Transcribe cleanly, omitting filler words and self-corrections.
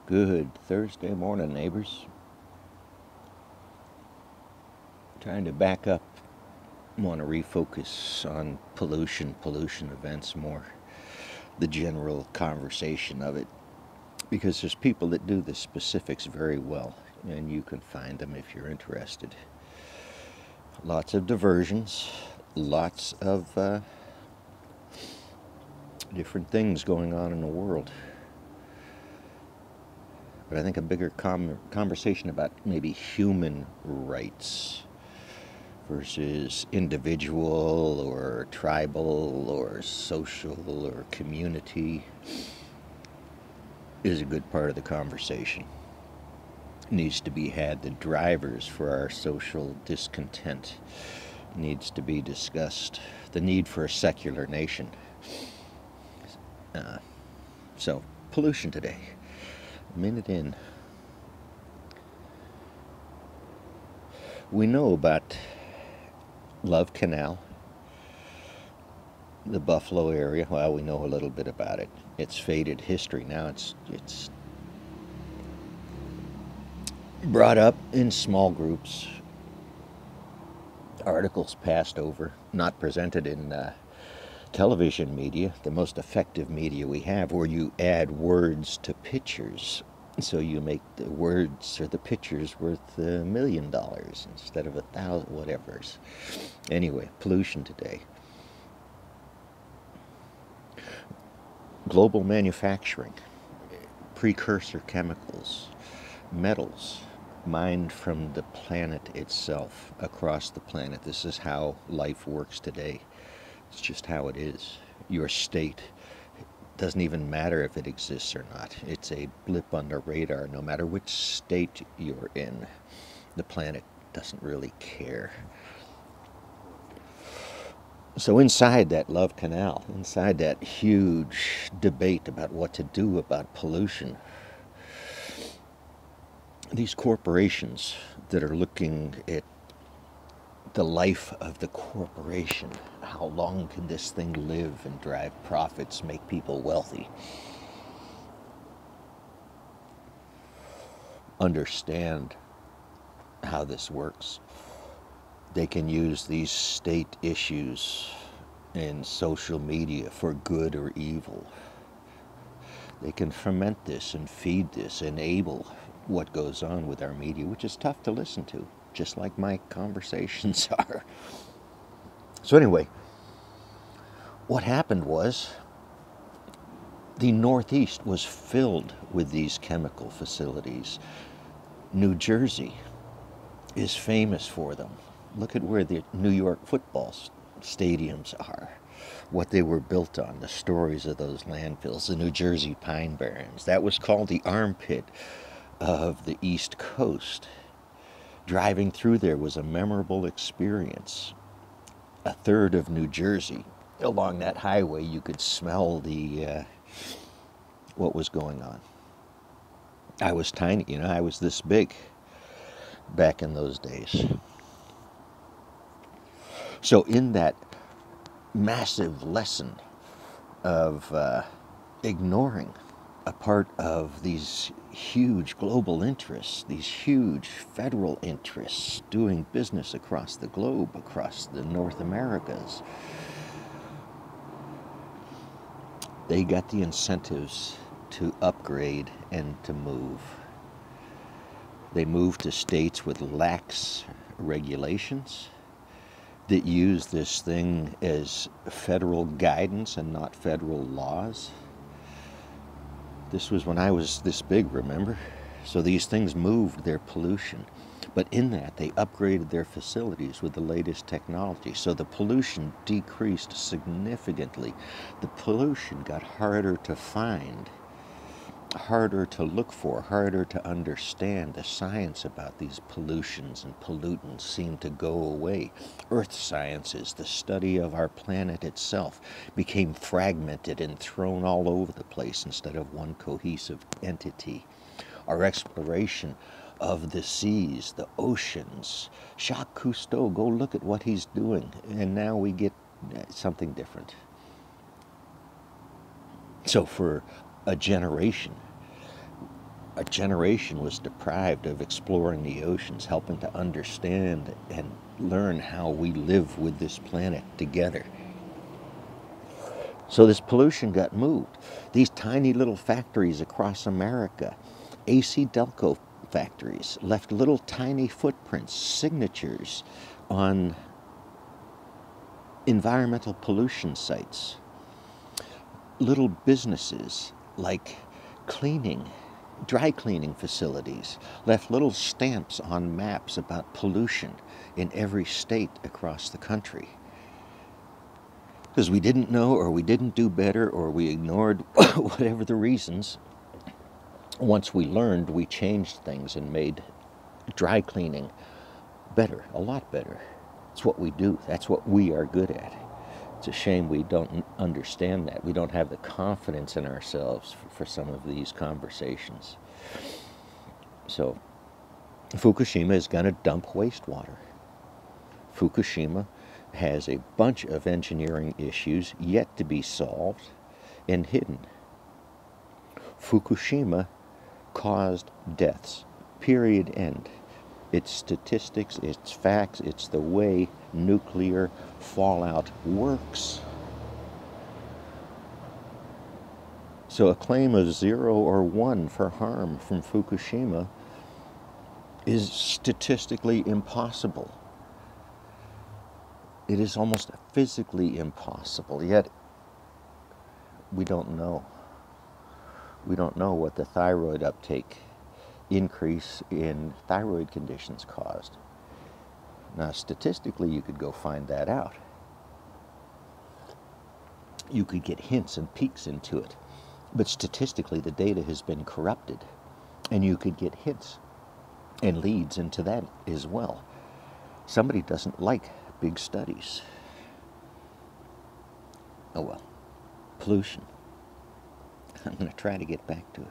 Good Thursday morning, neighbors. Trying to back up. Want to refocus on pollution events more. The general conversation of it. Because there's people that do the specifics very well, and you can find them if you're interested. Lots of diversions, lots of different things going on in the world. But I think a bigger conversation about maybe human rights versus individual or tribal or social or community is a good part of the conversation. It needs to be had. The drivers for our social discontent needs to be discussed. The need for a secular nation. So, pollution today. A minute in. We know about Love Canal, the Buffalo area. Well, we know a little bit about it. It's faded history now. It's brought up in small groups. Articles passed over, not presented in television media, the most effective media we have, where you add words to pictures. So you make the words or the pictures worth $1 million instead of 1,000, whatever's. Anyway, pollution today. Global manufacturing, precursor chemicals, metals, mined from the planet itself, across the planet. This is how life works today. It's just how it is. Your state doesn't even matter if it exists or not. It's a blip on the radar. No matter which state you're in, the planet doesn't really care. So inside that Love Canal, inside that huge debate about what to do about pollution, these corporations that are looking at the life of the corporation, how long can this thing live and drive profits, make people wealthy, understand how this works. They can use these state issues in social media for good or evil. They can ferment this and feed this, enable what goes on with our media, which is tough to listen to, just like my conversations are. So anyway, what happened was the Northeast was filled with these chemical facilities. New Jersey is famous for them. Look at where the New York football stadiums are, what they were built on, the stories of those landfills, the New Jersey Pine Barrens. That was called the armpit of the East Coast. Driving through there was a memorable experience. A third of New Jersey, along that highway, you could smell what was going on. I was tiny, I was this big back in those days. So in that massive lesson of ignoring a part of these huge global interests, these huge federal interests doing business across the globe, across the North Americas, they got the incentives to upgrade and to move. They moved to states with lax regulations that use this thing as federal guidance and not federal laws. This was when I was this big, remember? So these things moved their pollution. But in that, they upgraded their facilities with the latest technology. So the pollution decreased significantly. The pollution got harder to find, harder to look for, harder to understand. The science about these pollutions and pollutants seemed to go away. Earth sciences, the study of our planet itself, became fragmented and thrown all over the place instead of one cohesive entity. Our exploration of the seas, the oceans. Jacques Cousteau, go look at what he's doing. And now we get something different. So for a generation, a generation was deprived of exploring the oceans, helping to understand and learn how we live with this planet together. So this pollution got moved. These tiny little factories across America, AC Delco factories, left little tiny footprints, signatures on environmental pollution sites. Little businesses like cleaning, dry cleaning facilities left little stamps on maps about pollution in every state across the country. Because we didn't know, or we didn't do better, or we ignored whatever the reasons. Once we learned, we changed things and made dry cleaning better, a lot better. It's what we do. That's what we are good at. It's a shame we don't understand that. We don't have the confidence in ourselves for some of these conversations. So, Fukushima is going to dump wastewater. Fukushima has a bunch of engineering issues yet to be solved and hidden. Fukushima caused deaths, period, end. It's statistics, it's facts, it's the way nuclear fallout works. So a claim of 0 or 1 for harm from Fukushima is statistically impossible. It is almost physically impossible, yet we don't know. We don't know what the thyroid uptake increase in thyroid conditions caused. Now, statistically, you could go find that out. You could get hints and peeks into it. But statistically, the data has been corrupted. And you could get hints and leads into that as well. Somebody doesn't like big studies. Oh well, pollution. I'm going to try to get back to it.